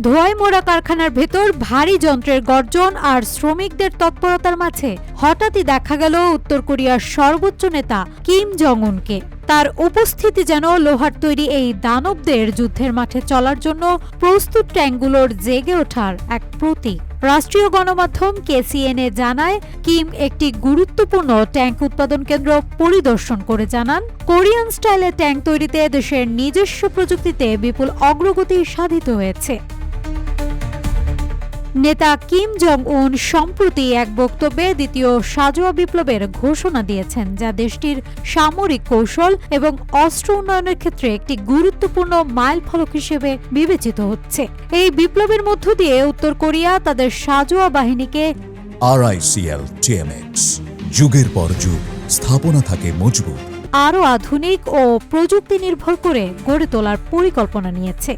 ধোঁয়ায় মোড়া কারখানার ভেতর ভারী যন্ত্রের গর্জন আর শ্রমিকদের তৎপরতার মাঝে হঠাৎই দেখা গেল উত্তর কোরিয়ার সর্বোচ্চ নেতা কিম জং উনকে। তার উপস্থিতি যেন লোহার তৈরি এই দানবদের যুদ্ধের মাঠে চলার জন্য প্রস্তুত ট্যাঙ্কগুলোর জেগে ওঠার এক প্রতীক। রাষ্ট্রীয় গণমাধ্যম KCNA জানায়, কিম একটি গুরুত্বপূর্ণ ট্যাঙ্ক উৎপাদন কেন্দ্র পরিদর্শন করে জানান, কোরিয়ান স্টাইলে ট্যাঙ্ক তৈরিতে দেশের নিজস্ব প্রযুক্তিতে বিপুল অগ্রগতি সাধিত হয়েছে। নেতা কিম জং উন সম্প্রতি এক বক্তব্যে দ্বিতীয় সাঁজোয়া বিপ্লবের ঘোষণা দিয়েছেন, যা দেশটির সামরিক কৌশল এবং অস্ত্র উন্নয়নের ক্ষেত্রে একটি গুরুত্বপূর্ণ মাইলফলক হিসেবে বিবেচিত হচ্ছে। এই বিপ্লবের মধ্য দিয়ে উত্তর কোরিয়া তাদের সাঁজোয়া বাহিনীকে RICL TMX যুগের পর যুগ স্থাপনা থাকে মজবুত, আরও আধুনিক ও প্রযুক্তি নির্ভর করে গড়ে তোলার পরিকল্পনা নিয়েছে।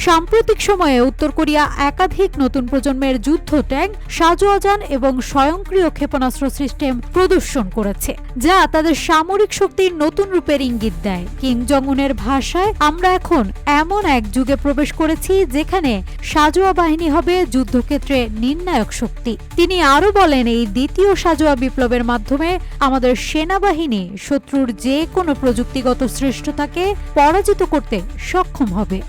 সাম্প্রতিক সময়ে উত্তর কোরিয়া একাধিক নতুন প্রজন্মের যুদ্ধ ট্যাঙ্ক, সাঁজোয়াযান এবং স্বয়ংক্রিয় ক্ষেপণাস্ত্র সিস্টেম প্রদর্শন করেছে, যা তাদের সামরিক শক্তির নতুন রূপের ইঙ্গিত দেয়। কিম জং উনের ভাষায়, আমরা এখন এমন এক যুগে প্রবেশ করেছি যেখানে সাঁজোয়া বাহিনী হবে যুদ্ধক্ষেত্রে নির্ণায়ক শক্তি। তিনি আরও বলেন, এই দ্বিতীয় সাঁজোয়া বিপ্লবের মাধ্যমে আমাদের সেনাবাহিনী শত্রুর যে কোনো প্রযুক্তিগত শ্রেষ্ঠতাকে পরাজিত করতে সক্ষম হবে।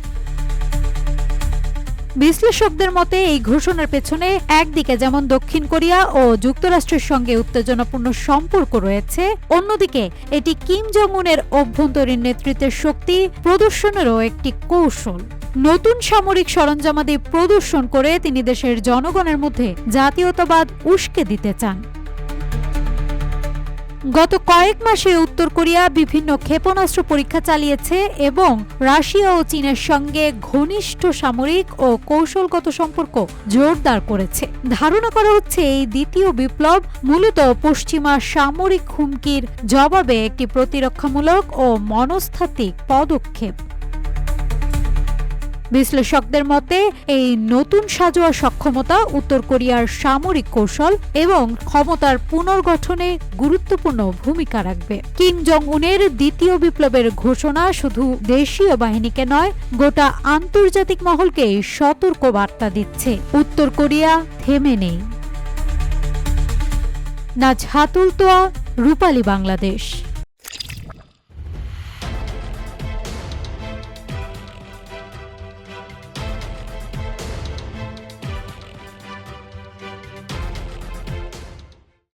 বিশ্লেষকদের মতে এই ঘোষণার পেছনে একদিকে যেমন দক্ষিণ কোরিয়া ও যুক্তরাষ্ট্রের সঙ্গে উত্তেজনাপূর্ণ সম্পর্ক রয়েছে, অন্যদিকে এটি কিম জং উনের অভ্যন্তরীণ নেতৃত্বের শক্তি প্রদর্শনেরও একটি কৌশল। নতুন সামরিক সরঞ্জামাদি প্রদর্শন করে তিনি দেশের জনগণের মধ্যে জাতীয়তাবাদ উস্কে দিতে চান। গত কয়েক মাসে উত্তর কোরিয়া বিভিন্ন ক্ষেপণাস্ত্র পরীক্ষা চালিয়েছে এবং রাশিয়া ও চীনের সঙ্গে ঘনিষ্ঠ সামরিক ও কৌশলগত সম্পর্ক জোরদার করেছে। ধারণা করা হচ্ছে এই দ্বিতীয় বিপ্লব মূলত পশ্চিমা সামরিক হুমকির জবাবে একটি প্রতিরক্ষামূলক ও মনস্তাত্ত্বিক পদক্ষেপ। বিশ্লেষকদের মতে এই নতুন সাঁজোয়া সক্ষমতা উত্তর কোরিয়ার সামরিক কৌশল এবং ক্ষমতার পুনর্গঠনে গুরুত্বপূর্ণ ভূমিকা রাখবে। কিম জং উনের দ্বিতীয় বিপ্লবের ঘোষণা শুধু দেশীয় বাহিনীকে নয়, গোটা আন্তর্জাতিক মহলকে সতর্ক বার্তা দিচ্ছে, উত্তর কোরিয়া থেমে নেই। নাজহাতুল তোয়া, রূপালী বাংলাদেশ।